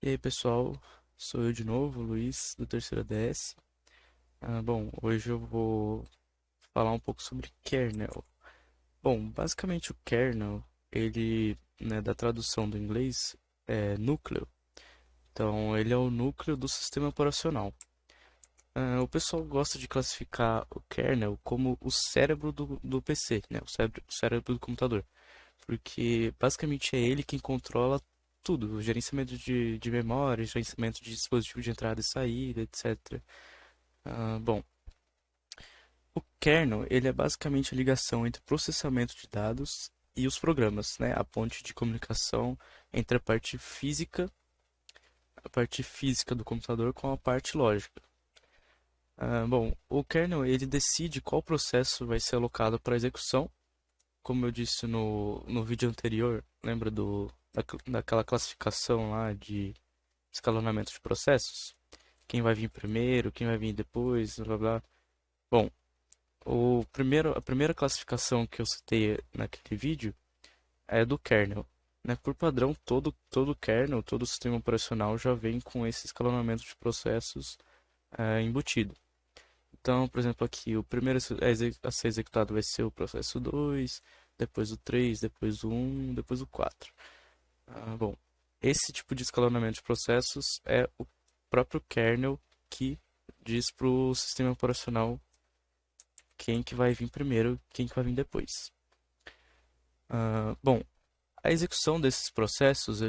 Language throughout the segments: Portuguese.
E aí, pessoal, sou eu de novo, Luiz, do terceiro DS. Bom, hoje eu vou falar um pouco sobre kernel. Bom, basicamente o kernel, ele, né, da tradução do inglês, é núcleo. Então, ele é o núcleo do sistema operacional. O pessoal gosta de classificar o kernel como o cérebro do PC, né, o cérebro do computador. Porque basicamente é ele quem controla tudo, o gerenciamento de memória, gerenciamento de dispositivo de entrada e saída, etc. Bom, o kernel ele é basicamente a ligação entre processamento de dados e os programas, né? A ponte de comunicação entre a parte física do computador com a parte lógica. Bom, o kernel ele decide qual processo vai ser alocado para execução, como eu disse no vídeo anterior, lembra daquela classificação lá de escalonamento de processos? Quem vai vir primeiro, quem vai vir depois, blá blá. Bom, a primeira classificação que eu citei naquele vídeo é do kernel. Né? Por padrão, todo kernel, todo sistema operacional já vem com esse escalonamento de processos embutido. Então, por exemplo, aqui o primeiro a ser executado vai ser o processo 2, depois o 3, depois o um, depois o 4. Bom, esse tipo de escalonamento de processos é o próprio kernel que diz para o sistema operacional quem que vai vir primeiro, quem que vai vir depois. Bom, a execução desses processos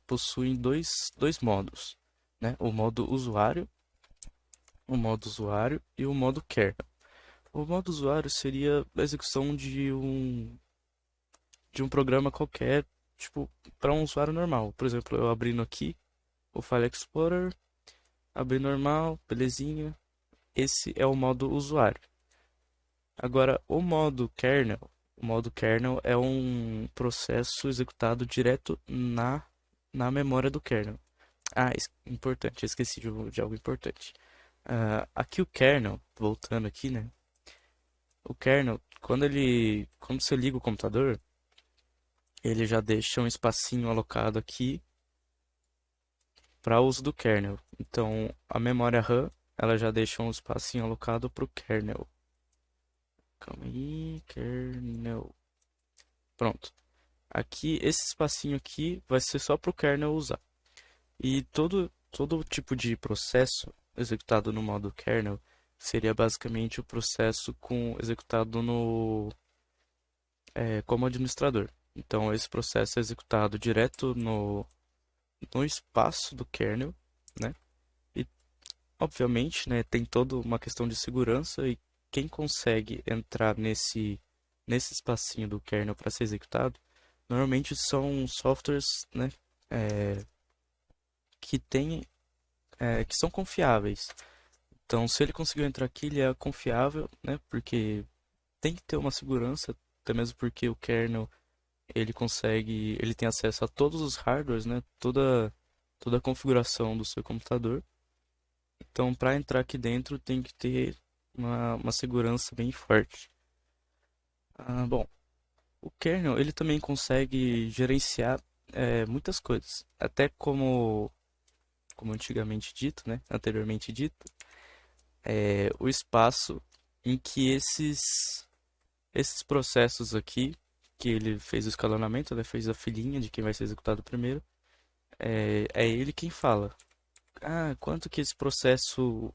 possuem dois modos, né? O modo usuário e o modo kernel. O modo usuário seria a execução de um programa qualquer, tipo, para um usuário normal. Por exemplo, eu abrindo aqui o File Explorer, abri normal, belezinha. Esse é o modo usuário. Agora, o modo kernel é um processo executado direto na memória do kernel. Importante, eu esqueci de algo importante. Aqui o kernel, voltando aqui, né? O kernel, quando você liga o computador, ele já deixa um espacinho alocado aqui para uso do kernel. Então, a memória RAM, ela já deixa um espacinho alocado para o kernel. Calma aí, kernel. Pronto. Aqui, esse espacinho aqui vai ser só para o kernel usar. E todo tipo de processo executado no modo kernel seria basicamente o processo executado como administrador. Então, esse processo é executado direto no espaço do kernel, né? E, obviamente, né, tem toda uma questão de segurança e quem consegue entrar nesse espacinho do kernel para ser executado, normalmente são softwares, né, é, que são confiáveis. Então, se ele conseguiu entrar aqui, ele é confiável, né? Porque tem que ter uma segurança, até mesmo porque o kernel ele tem acesso a todos os hardwares, né? Toda a configuração do seu computador. Então, para entrar aqui dentro, tem que ter uma segurança bem forte. Bom, o kernel ele também consegue gerenciar muitas coisas, até como antigamente dito, né? Anteriormente dito, o espaço em que esses processos aqui, que ele fez o escalonamento, ele fez a filhinha de quem vai ser executado primeiro, é ele quem fala. Quanto que esse processo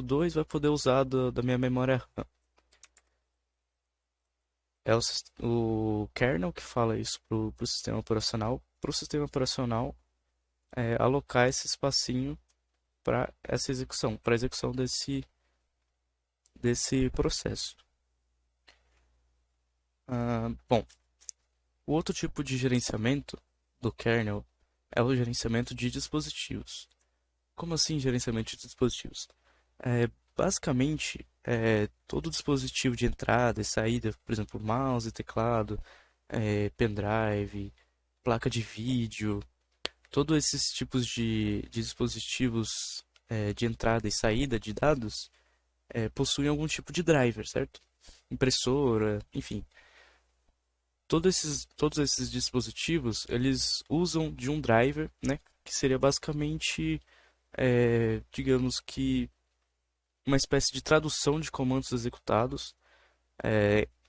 2 vai poder usar da minha memória RAM? É o kernel que fala isso pro sistema operacional, para o sistema operacional alocar esse espacinho para essa execução, para a execução desse processo. Bom, o outro tipo de gerenciamento do kernel é o gerenciamento de dispositivos. Como assim gerenciamento de dispositivos? Basicamente, todo dispositivo de entrada e saída, por exemplo, mouse, teclado, pendrive, placa de vídeo, todos esses tipos de dispositivos de entrada e saída de dados possuem algum tipo de driver, certo? Impressora, enfim. Todos esses dispositivos, eles usam de um driver, né? que seria basicamente, digamos que, uma espécie de tradução de comandos executados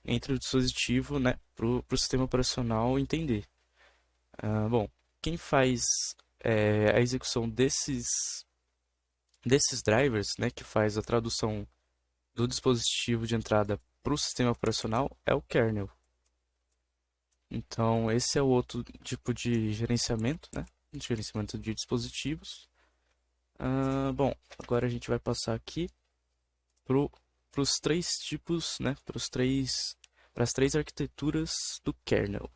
entre o dispositivo, né, para o sistema operacional entender. Bom, quem faz a execução desses drivers, né, que faz a tradução do dispositivo de entrada para o sistema operacional é o kernel. Então, esse é o outro tipo de gerenciamento, né? Gerenciamento de dispositivos. Bom, agora a gente vai passar aqui para os três tipos, né? Para as três arquiteturas do kernel.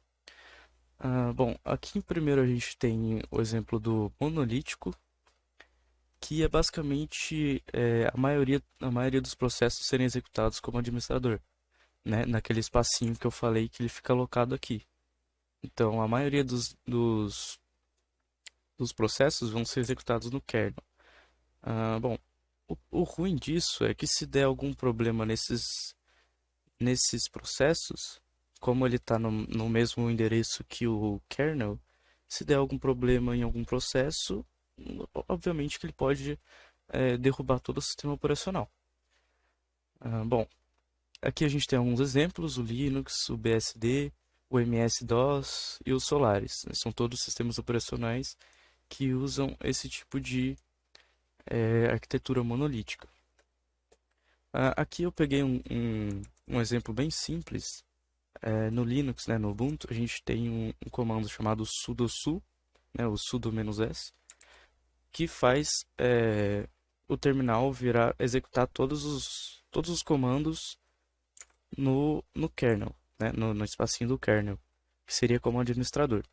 Bom, aqui primeiro a gente tem o exemplo do monolítico, que é basicamente a maioria dos processos serem executados como administrador, né? Naquele espacinho que eu falei que ele fica alocado aqui. Então, a maioria dos processos vão ser executados no kernel. Bom, o ruim disso é que se der algum problema nesses processos, como ele está no mesmo endereço que o kernel, se der algum problema em algum processo, obviamente que ele pode derrubar todo o sistema operacional. Bom, aqui a gente tem alguns exemplos, o Linux, o BSD, o MS-DOS e os Solaris. São todos sistemas operacionais que usam esse tipo de arquitetura monolítica. Aqui eu peguei um exemplo bem simples. No Linux, né, no Ubuntu, a gente tem um comando chamado sudo su, né, o sudo-s, que faz o terminal executar todos os comandos no kernel, né, no espacinho do kernel, que seria como administrador.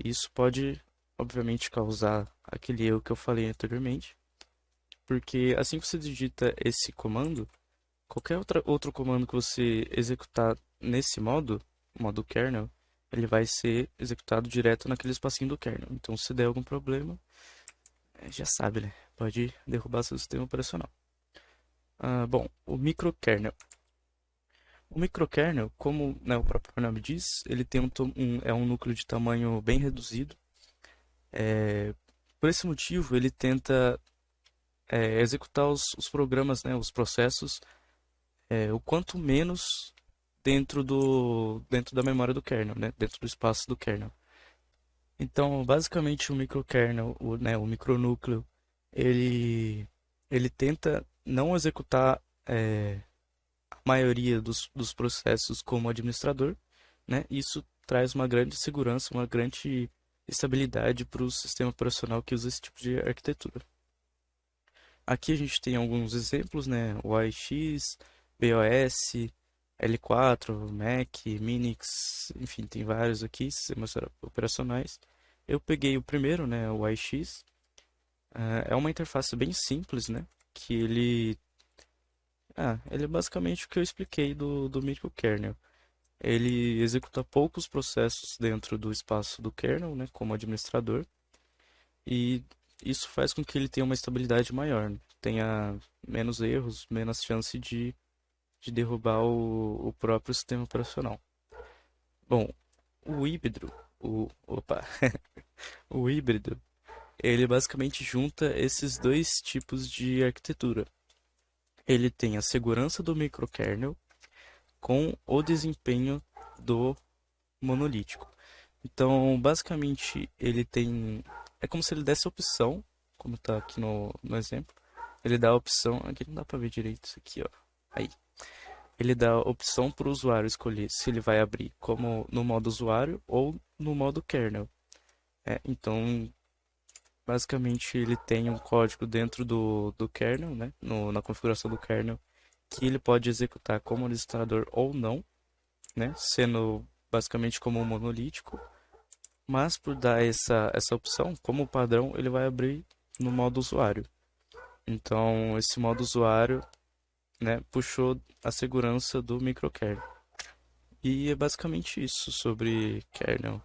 Isso pode, obviamente, causar aquele erro que eu falei anteriormente, porque assim que você digita esse comando, qualquer outro comando que você executar nesse modo kernel, ele vai ser executado direto naquele espacinho do kernel. Então, se der algum problema, já sabe, né? Pode derrubar seu sistema operacional. Bom, o microkernel. O microkernel, como, né, o próprio nome diz, ele tem um núcleo de tamanho bem reduzido. Por esse motivo, ele tenta executar os programas, né, os processos, o quanto menos dentro da memória do kernel, né, dentro do espaço do kernel. Então, basicamente, o microkernel, o micronúcleo, ele tenta não executar a maioria dos processos como administrador, né? Isso traz uma grande segurança, uma grande estabilidade para o sistema operacional que usa esse tipo de arquitetura. Aqui a gente tem alguns exemplos, né? O AIX, BOS, L4, Mac, Minix, enfim, tem vários aqui, sistemas operacionais. Eu peguei o primeiro, né? O AIX. É uma interface bem simples, né? Que ele é basicamente o que eu expliquei do microkernel. Ele executa poucos processos dentro do espaço do kernel, né? Como administrador. E isso faz com que ele tenha uma estabilidade maior, né? Tenha menos erros, menos chance de derrubar o próprio sistema operacional. Bom, o híbrido, opa, o híbrido, ele basicamente junta esses dois tipos de arquitetura. Ele tem a segurança do microkernel com o desempenho do monolítico. Então, basicamente, ele tem. É como se ele desse a opção, como está aqui no exemplo. Ele dá a opção. Aqui não dá para ver direito isso aqui, ó. Aí. Ele dá a opção para o usuário escolher se ele vai abrir como no modo usuário ou no modo kernel. Então, basicamente, ele tem um código dentro do kernel, né? Na configuração do kernel, que ele pode executar como administrador ou não, né? Sendo basicamente como um monolítico. Mas por dar essa opção, como padrão, ele vai abrir no modo usuário. Então, esse modo usuário, né, puxou a segurança do microkernel. E é basicamente isso sobre kernel.